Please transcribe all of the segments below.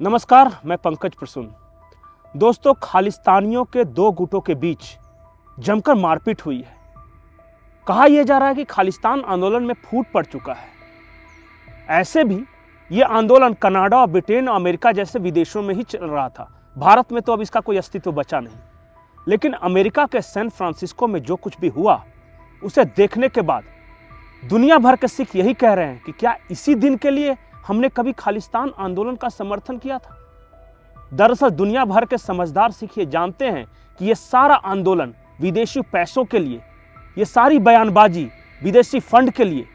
नमस्कार, मैं पंकज प्रसून। दोस्तों, खालिस्तानियों के दो गुटों के बीच जमकर मारपीट हुई है। कहा यह जा रहा है कि खालिस्तान आंदोलन में फूट पड़ चुका है। ऐसे भी यह आंदोलन कनाडा और ब्रिटेन और अमेरिका जैसे विदेशों में ही चल रहा था। भारत में तो अब इसका कोई अस्तित्व बचा नहीं। लेकिन अमेरिका के सैन फ्रांसिस्को में जो कुछ भी हुआ, उसे देखने के बाद दुनिया भर के सिख यही कह रहे हैं कि क्या इसी दिन के लिए हमने कभी खालिस्तान आंदोलन का समर्थन किया था। दरअसल दुनिया भर के समझदार सिख ये जानते हैं कि ये सारा आंदोलन विदेशी पैसों के लिए, ये सारी बयानबाजी विदेशी फंड के लिए,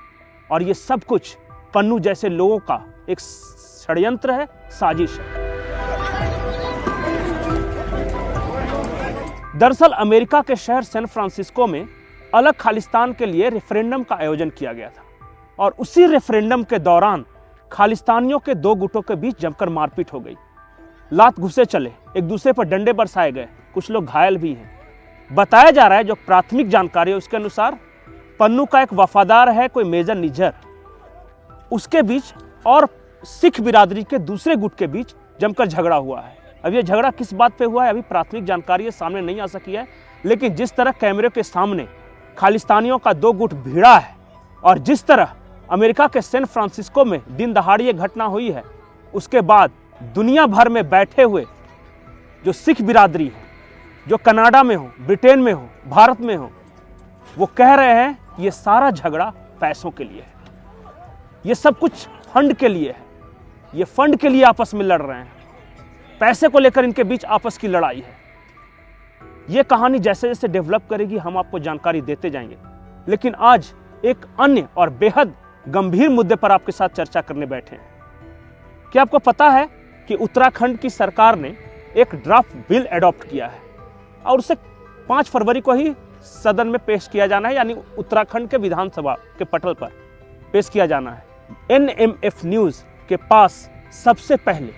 और ये सब कुछ पन्नू जैसे लोगों का एक षड्यंत्र है, साजिश है। दरअसल अमेरिका के शहर सैन फ्रांसिस्को में अलग खालिस्तान के लिए रेफरेंडम का आयोजन किया गया था, और उसी रेफरेंडम के दौरान खालिस्तानियों के दो गुटों के बीच जमकर मारपीट हो गई। लात घुसे चले, एक दूसरे पर डंडे बरसाए गए, कुछ लोग घायल भी हैं। बताया जा रहा है, जो प्राथमिक जानकारी है उसके अनुसार पन्नू का एक वफादार है, कोई मेजर निज्जर, उसके बीच और सिख बिरादरी के दूसरे गुट के बीच जमकर झगड़ा हुआ है। अब ये झगड़ा किस बात पे हुआ है, अभी प्राथमिक जानकारी सामने नहीं आ सकी है। लेकिन जिस तरह कैमरे के सामने खालिस्तानियों का दो गुट भिड़ा है, और जिस तरह अमेरिका के सैन फ्रांसिस्को में दिन दहाड़ी ये घटना हुई है, उसके बाद दुनिया भर में बैठे हुए जो सिख बिरादरी है, जो कनाडा में हो, ब्रिटेन में हो, भारत में हो, वो कह रहे हैं कि ये सारा झगड़ा पैसों के लिए है, ये सब कुछ फंड के लिए है, ये फंड के लिए आपस में लड़ रहे हैं, पैसे को लेकर इनके बीच आपस की लड़ाई है। ये कहानी जैसे जैसे डेवलप करेगी हम आपको जानकारी देते जाएंगे। लेकिन आज एक अन्य और बेहद गंभीर मुद्दे पर आपके साथ चर्चा करने बैठे हैं। क्या आपको पता है कि उत्तराखंड की सरकार ने एक ड्राफ्ट बिल एडॉप्ट किया है, और उसे 5 फरवरी को ही सदन में पेश किया जाना है, यानी उत्तराखंड के विधानसभा के पटल पर पेश किया जाना है। NMF न्यूज के पास सबसे पहले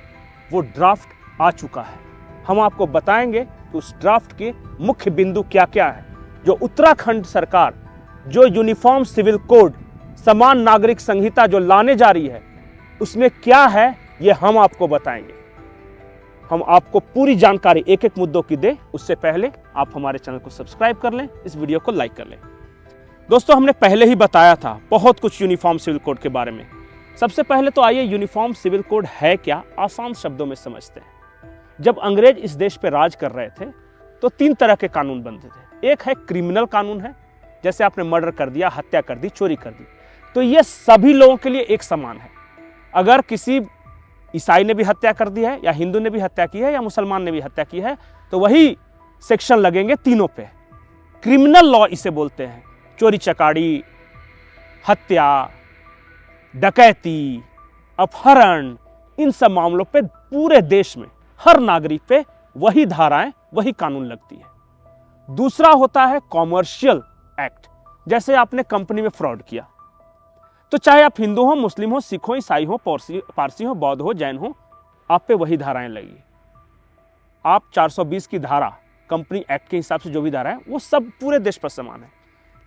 वो ड्राफ्ट आ चुका है। हम आपको बताएंगे कि उस ड्राफ्ट के मुख्य बिंदु क्या क्या है। जो उत्तराखंड सरकार जो यूनिफॉर्म सिविल कोड, समान नागरिक संहिता जो लाने जा रही है, उसमें क्या है ये हम आपको बताएंगे। हम आपको पूरी जानकारी एक एक मुद्दों की दे, उससे पहले आप हमारे चैनल को सब्सक्राइब कर लें, इस वीडियो को लाइक कर लें। दोस्तों, हमने पहले ही बताया था बहुत कुछ यूनिफॉर्म सिविल कोड के बारे में। सबसे पहले तो आइए यूनिफॉर्म सिविल कोड है क्या, आसान शब्दों में समझते हैं। जब अंग्रेज इस देश पे राज कर रहे थे तो 3 तरह के कानून बनते थे। एक है क्रिमिनल कानून है, जैसे आपने मर्डर कर दिया, हत्या कर दी, चोरी कर दी, तो ये सभी लोगों के लिए एक समान है। अगर किसी ईसाई ने भी हत्या कर दी है, या हिंदू ने भी हत्या की है, या मुसलमान ने भी हत्या की है, तो वही सेक्शन लगेंगे तीनों पे। क्रिमिनल लॉ इसे बोलते हैं। चोरी चकारी, हत्या, डकैती, अपहरण, इन सब मामलों पे पूरे देश में हर नागरिक पे वही धाराएं, वही कानून लगती है। दूसरा होता है कॉमर्शियल एक्ट। जैसे आपने कंपनी में फ्रॉड किया, तो चाहे आप हिंदू हो, मुस्लिम हो, सिख हो, ईसाई हो, पारसी हो, बौद्ध हो, जैन हो, आप पे वही धाराएं लगी। आप 420 की धारा, कंपनी एक्ट के हिसाब से जो भी धारा है, वो सब पूरे देश पर समान है।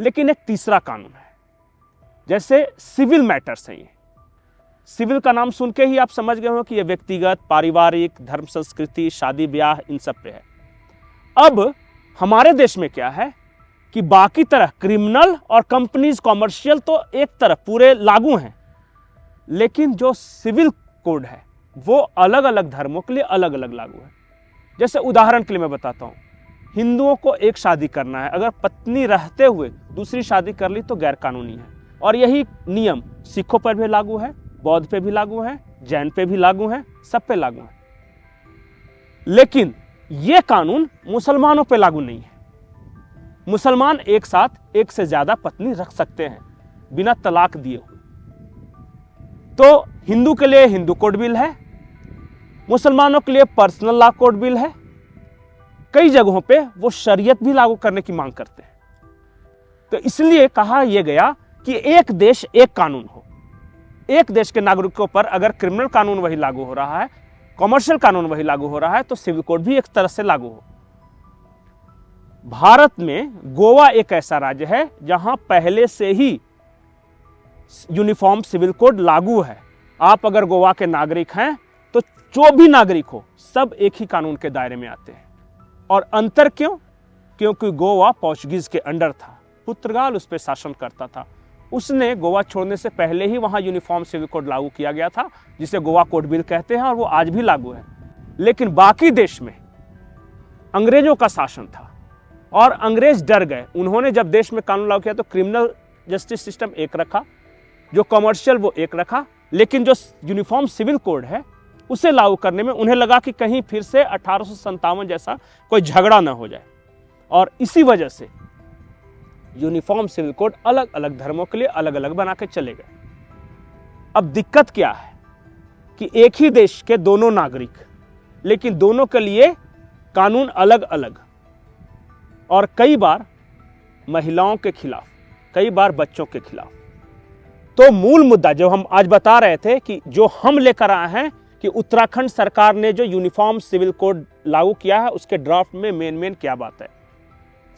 लेकिन एक तीसरा कानून है, जैसे सिविल मैटर्स है। ये सिविल का नाम सुन के ही आप समझ गए हो कि ये व्यक्तिगत, पारिवारिक, धर्म, संस्कृति, शादी ब्याह, इन सब पे है। अब हमारे देश में क्या है कि बाकी तरह क्रिमिनल और कंपनीज कॉमर्शियल तो एक तरफ पूरे लागू हैं, लेकिन जो सिविल कोड है वो अलग अलग धर्मों के लिए अलग अलग लागू है। जैसे उदाहरण के लिए मैं बताता हूँ, हिंदुओं को एक शादी करना है, अगर पत्नी रहते हुए दूसरी शादी कर ली तो गैर कानूनी है, और यही नियम सिखों पर भी लागू है, बौद्ध पे भी लागू है, जैन पे भी लागू है, सब पे लागू है। लेकिन यह कानून मुसलमानों पे लागू नहीं है। मुसलमान एक साथ एक से ज्यादा पत्नी रख सकते हैं बिना तलाक दिए हो। तो हिंदू के लिए हिंदू कोड बिल है, मुसलमानों के लिए पर्सनल लॉ कोड बिल है। कई जगहों पे वो शरीयत भी लागू करने की मांग करते हैं। तो इसलिए कहा यह गया कि एक देश एक कानून हो। एक देश के नागरिकों पर अगर क्रिमिनल कानून वही लागू हो रहा है, कॉमर्शियल कानून वही लागू हो रहा है, तो सिविल कोड भी एक तरह से लागू हो। भारत में गोवा एक ऐसा राज्य है जहां पहले से ही यूनिफॉर्म सिविल कोड लागू है। आप अगर गोवा के नागरिक हैं तो जो भी नागरिक हो सब एक ही कानून के दायरे में आते हैं। और अंतर क्यों? क्योंकि गोवा पोर्चुगीज के अंडर था, पुर्तगाल उस पर शासन करता था। उसने गोवा छोड़ने से पहले ही वहां यूनिफॉर्म सिविल कोड लागू किया गया था, जिसे गोवा कोड बिल कहते हैं, और वो आज भी लागू है। लेकिन बाकी देश में अंग्रेजों का शासन था और अंग्रेज डर गए। उन्होंने जब देश में कानून लागू किया तो क्रिमिनल जस्टिस सिस्टम एक रखा, जो कमर्शियल वो एक रखा, लेकिन जो यूनिफॉर्म सिविल कोड है उसे लागू करने में उन्हें लगा कि कहीं फिर से 1857 जैसा कोई झगड़ा ना हो जाए, और इसी वजह से यूनिफॉर्म सिविल कोड अलग अलग धर्मों के लिए अलग अलग बना के चले गए। अब दिक्कत क्या है कि एक ही देश के दोनों नागरिक, लेकिन दोनों के लिए कानून अलग अलग, और कई बार महिलाओं के खिलाफ, कई बार बच्चों के खिलाफ। तो मूल मुद्दा जो हम आज बता रहे थे कि जो हम लेकर आए हैं कि उत्तराखंड सरकार ने जो यूनिफॉर्म सिविल कोड लागू किया है उसके ड्राफ्ट में मेन क्या बात है।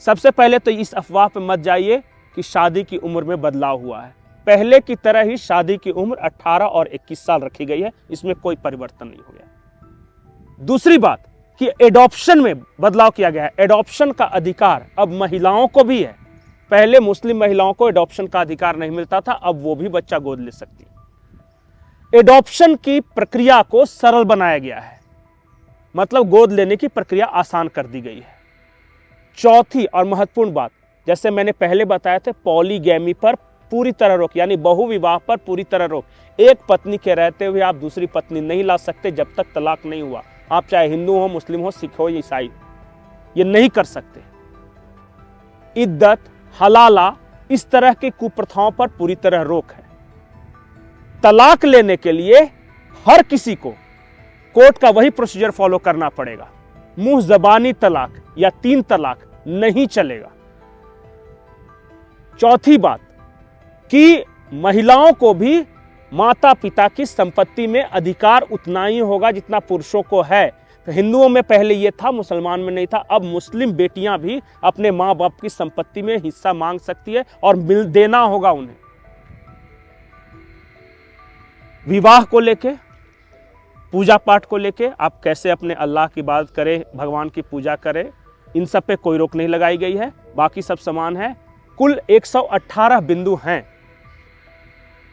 सबसे पहले तो इस अफवाह पे मत जाइए कि शादी की उम्र में बदलाव हुआ है। पहले की तरह ही शादी की उम्र 18 और 21 साल रखी गई है, इसमें कोई परिवर्तन नहीं हो गया। दूसरी बात कि एडॉप्शन में बदलाव किया गया है। एडॉप्शन का अधिकार अब महिलाओं को भी है। पहले मुस्लिम महिलाओं को एडॉप्शन का अधिकार नहीं मिलता था, अब वो भी बच्चा गोद ले सकती है। एडॉप्शन की प्रक्रिया को सरल बनाया गया है, मतलब गोद लेने की प्रक्रिया आसान कर दी गई है। चौथी और महत्वपूर्ण बात, जैसे मैंने पहले बताया था, पॉलीगैमी पर पूरी तरह रोक, यानी बहुविवाह पर पूरी तरह रोक। एक पत्नी के रहते हुए आप दूसरी पत्नी नहीं ला सकते जब तक तलाक नहीं हुआ। आप चाहे हिंदू हो, मुस्लिम हो, सिख हो या ईसाई, ये नहीं कर सकते। इद्दत, हलाला, इस तरह की कुप्रथाओं पर पूरी तरह रोक है। तलाक लेने के लिए हर किसी को कोर्ट का वही प्रोसीजर फॉलो करना पड़ेगा। मुंह जबानी तलाक या 3 तलाक नहीं चलेगा। चौथी बात कि महिलाओं को भी माता पिता की संपत्ति में अधिकार उतना ही होगा जितना पुरुषों को है। तो हिंदुओं में पहले ये था, मुसलमान में नहीं था। अब मुस्लिम बेटियां भी अपने माँ बाप की संपत्ति में हिस्सा मांग सकती है और मिल देना होगा उन्हें। विवाह को लेके, पूजा पाठ को लेके, आप कैसे अपने अल्लाह की इबादत करें, भगवान की पूजा करें, इन सब पे कोई रोक नहीं लगाई गई है। बाकी सब समान है। कुल 118 बिंदु हैं,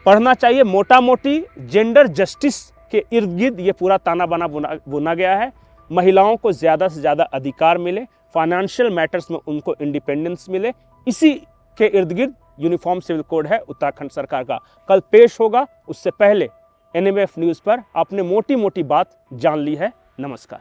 पढ़ना चाहिए। मोटा मोटी जेंडर जस्टिस के इर्द गिर्द ये पूरा ताना बाना बुना गया है। महिलाओं को ज़्यादा से ज़्यादा अधिकार मिले, फाइनेंशियल मैटर्स में उनको इंडिपेंडेंस मिले, इसी के इर्द गिर्द यूनिफॉर्म सिविल कोड है उत्तराखंड सरकार का। कल पेश होगा, उससे पहले NMF न्यूज़ पर आपने मोटी मोटी बात जान ली है। नमस्कार।